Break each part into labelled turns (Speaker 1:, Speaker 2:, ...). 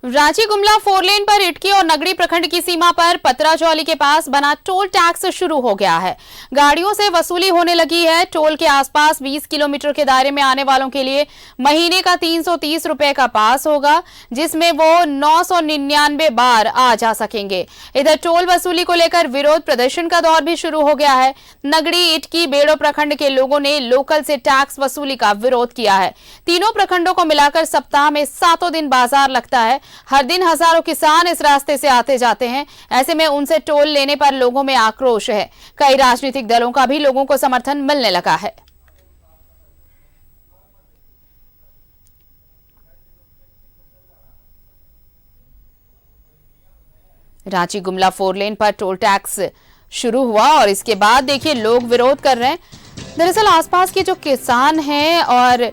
Speaker 1: रांची गुमला 4 लेन पर इटकी और नगड़ी प्रखंड की सीमा पर पतराजौली के पास बना टोल टैक्स शुरू हो गया है। गाड़ियों से वसूली होने लगी है। टोल के आसपास 20 किलोमीटर के दायरे में आने वालों के लिए महीने का 330 रुपए का पास होगा, जिसमें वो 999 बार आ जा सकेंगे। इधर टोल वसूली को लेकर विरोध प्रदर्शन का दौर भी शुरू हो गया है। नगड़ी, इटकी, बेड़ो प्रखंड के लोगों ने लोकल से टैक्स वसूली का विरोध किया है। तीनों प्रखंडों को मिलाकर सप्ताह में 7 दिन बाजार लगता है। हर दिन हजारों किसान इस रास्ते से आते जाते हैं। ऐसे में उनसे टोल लेने पर लोगों में आक्रोश है। कई राजनीतिक दलों का भी लोगों को समर्थन मिलने लगा है। रांची गुमला 4 लेन पर टोल टैक्स शुरू हुआ और इसके बाद देखिए लोग विरोध कर रहे हैं। दरअसल आसपास के जो किसान हैं और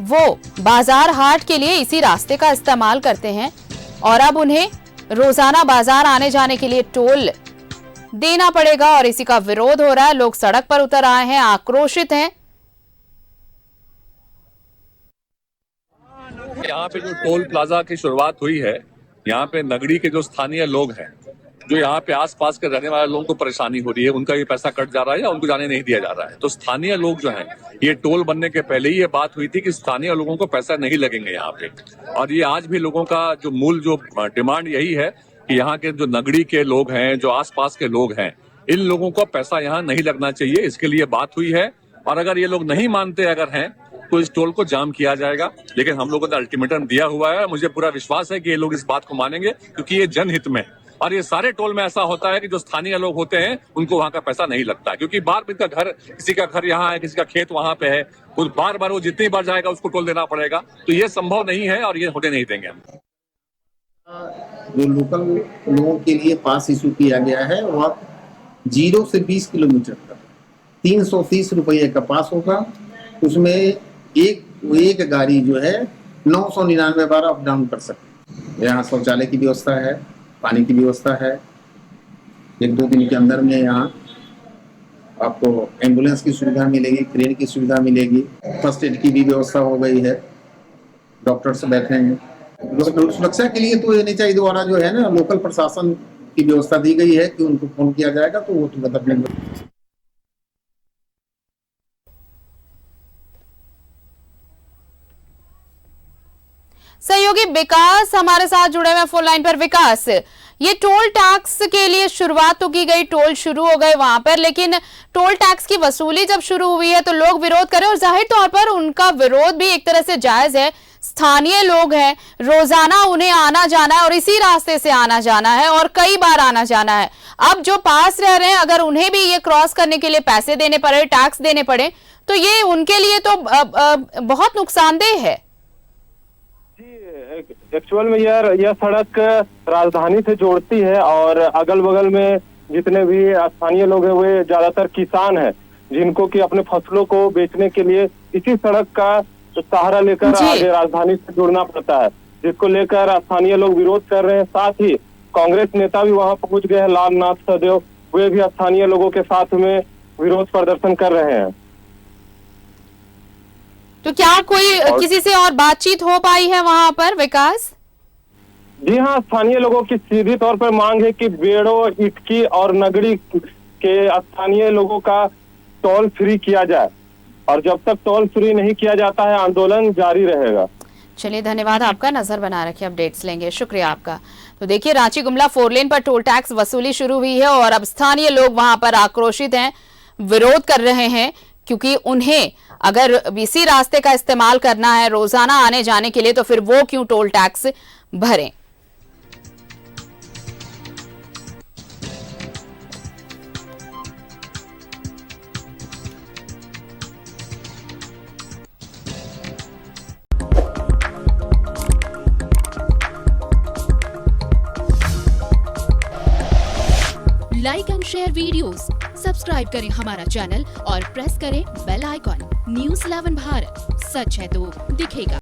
Speaker 1: वो बाजार हाट के लिए इसी रास्ते का इस्तेमाल करते हैं और अब उन्हें रोजाना बाजार आने जाने के लिए टोल देना पड़ेगा और इसी का विरोध हो रहा है। लोग सड़क पर उतर आए हैं, आक्रोशित हैं।
Speaker 2: यहाँ पे जो टोल प्लाजा की शुरुआत हुई है, यहाँ पे नगरी के जो स्थानीय लोग हैं, जो यहाँ पे आसपास के रहने वाले लोगों को परेशानी हो रही है, उनका ये पैसा कट जा रहा है या उनको जाने नहीं दिया जा रहा है। तो स्थानीय लोग जो हैं, ये टोल बनने के पहले ही ये बात हुई थी कि स्थानीय लोगों को पैसा नहीं लगेंगे यहाँ पे। और ये आज भी लोगों का जो मूल जो डिमांड यही है कि यहाँ के जो नगरी के लोग हैं, जो आसपास के लोग हैं, इन लोगों को पैसा यहाँ नहीं लगना चाहिए। इसके लिए बात हुई है और अगर ये लोग नहीं मानते अगर हैं तो इस टोल को जाम किया जाएगा। लेकिन हम लोगों ने अल्टीमेटम दिया हुआ है। मुझे पूरा विश्वास है कि ये लोग इस बात को मानेंगे, क्योंकि ये जनहित में है। और ये सारे टोल में ऐसा होता है कि जो स्थानीय लोग होते हैं उनको वहां का पैसा नहीं लगता, क्योंकि बार इनका घर, किसी का घर यहाँ है, किसी का खेत वहां पे है, बार बार वो जितनी बार जाएगा उसको टोल देना पड़ेगा। तो ये संभव नहीं है और ये होने नहीं देंगे हम।
Speaker 3: जो लोकल लोगों के लिए पास इशू किया गया है वह 0 से 20 किलोमीटर तक 330 रुपये का पास होगा। उसमें एक गाड़ी जो है 999 बार अप डाउन कर सकती है। यहाँ शौचालय की व्यवस्था है, पानी की व्यवस्था है। 1-2 दिन के अंदर में यहाँ आपको एम्बुलेंस की सुविधा मिलेगी, क्रेन की सुविधा मिलेगी, फर्स्ट एड की भी व्यवस्था हो गई है, डॉक्टर्स बैठे हैं। सुरक्षा के लिए तो NHAI द्वारा जो है ना लोकल प्रशासन की व्यवस्था दी गई है कि उनको फोन किया जाएगा तो वो तुरंत अपने
Speaker 1: सहयोगी विकास हमारे साथ जुड़े हुए फोन लाइन पर। विकास, ये टोल टैक्स के लिए शुरुआत तो की गई, टोल शुरू हो गए वहां पर, लेकिन टोल टैक्स की वसूली जब शुरू हुई है तो लोग विरोध करें और जाहिर तौर पर उनका विरोध भी एक तरह से जायज है। स्थानीय लोग हैं, रोजाना उन्हें आना जाना है और इसी रास्ते से आना जाना है और कई बार आना जाना है। अब जो पास रह रहे हैं, अगर उन्हें भी ये क्रॉस करने के लिए पैसे देने पड़े, टैक्स देने पड़े, तो ये उनके लिए तो बहुत नुकसानदेह है।
Speaker 4: एक्चुअल में यह सड़क राजधानी से जोड़ती है और अगल बगल में जितने भी स्थानीय लोग हैं वे ज्यादातर किसान हैं, जिनको कि अपने फसलों को बेचने के लिए इसी सड़क का सहारा लेकर आगे राजधानी से जुड़ना पड़ता है, जिसको लेकर स्थानीय लोग विरोध कर रहे हैं। साथ ही कांग्रेस नेता भी वहां पहुंच गए हैं, लालनाथ सदेव, वे भी स्थानीय लोगों के साथ में विरोध प्रदर्शन कर रहे हैं।
Speaker 1: तो क्या कोई किसी से और बातचीत हो पाई है वहां पर, विकास?
Speaker 4: जी हाँ, स्थानीय लोगों की सीधी तौर पर मांग है कि बेड़ो, इटकी और नगरी के स्थानीय लोगों का टोल फ्री किया जाए और जब तक टोल फ्री नहीं किया जाता है आंदोलन जारी रहेगा।
Speaker 1: चलिए, धन्यवाद आपका, नजर बना रखे, अपडेट्स लेंगे, शुक्रिया आपका। तो देखिए, रांची गुमला 4 लेन पर टोल टैक्स वसूली शुरू हुई है और अब स्थानीय लोग वहां पर आक्रोशित हैं, विरोध कर रहे हैं, क्योंकि उन्हें अगर इसी रास्ते का इस्तेमाल करना है रोजाना आने जाने के लिए तो फिर वो क्यों टोल टैक्स भरें।
Speaker 5: Like and share videos, subscribe करें हमारा चैनल और प्रेस करें बेल आइकॉन। न्यूज़ 11 भारत, सच है तो दिखेगा।